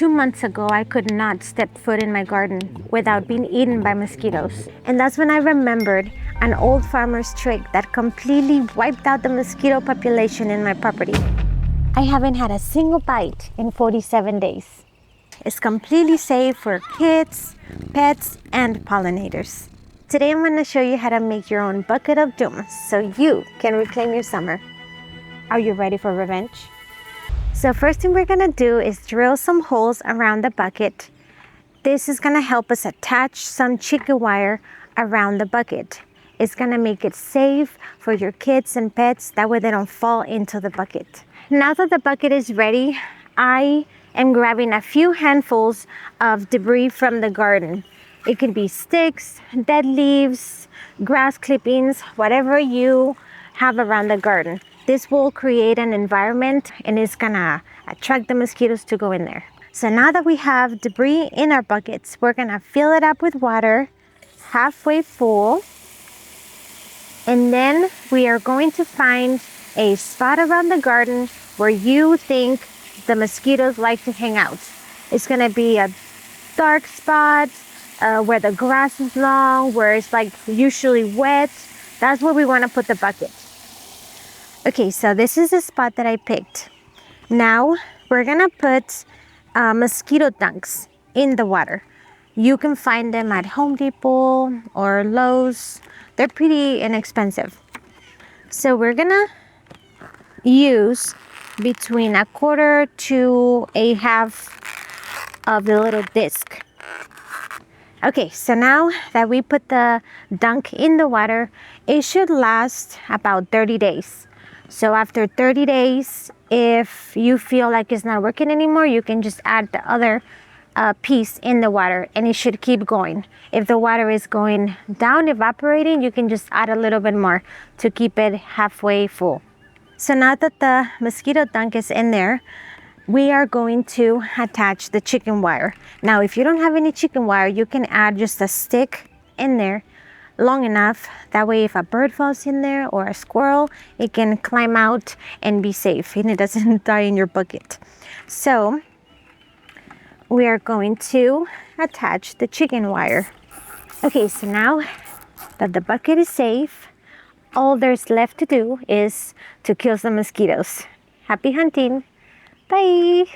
2 months ago, I could not step foot in my garden without being eaten by mosquitoes. And that's when I remembered an old farmer's trick that completely wiped out the mosquito population in my property. I haven't had a single bite in 47 days. It's completely safe for kids, pets, and pollinators. Today I'm going to show you how to make your own bucket of doom so you can reclaim your summer. Are you ready for revenge? So first thing we're going to do is drill some holes around the bucket. This is going to help us attach some chicken wire around the bucket. It's going to make it safe for your kids and pets, that way they don't fall into the bucket. Now that the bucket is ready, I am grabbing a few handfuls of debris from the garden. It could be sticks, dead leaves, grass clippings, whatever you have around the garden. This will create an environment and it's gonna attract the mosquitoes to go in there. So now that we have debris in our buckets, we're gonna fill it up with water halfway full. And then we are going to find a spot around the garden where you think the mosquitoes like to hang out. It's gonna be a dark spot where the grass is long, where it's like usually wet. That's where we wanna put the bucket. Okay, so this is the spot that I picked. Now we're gonna put Mosquito Dunks in the water. You can find them at Home Depot or Lowe's. They're pretty inexpensive. So we're gonna use between 1/4 to a half of the little disc. Okay, so now that we put the dunk in the water, it should last about 30 days. So after 30 days, if you feel like it's not working anymore, you can just add the other piece in the water and it should keep going. If the water is going down, evaporating, you can just add a little bit more to keep it halfway full. So now that the mosquito dunk is in there, we are going to attach the chicken wire. Now, if you don't have any chicken wire, you can add just a stick in there long enough. That way, if a bird falls in there or a squirrel, it can climb out and be safe and it doesn't die in your bucket. So we are going to attach the chicken wire. Okay, so now that the bucket is safe, all there's left to do is to kill some mosquitoes. Happy hunting. Bye.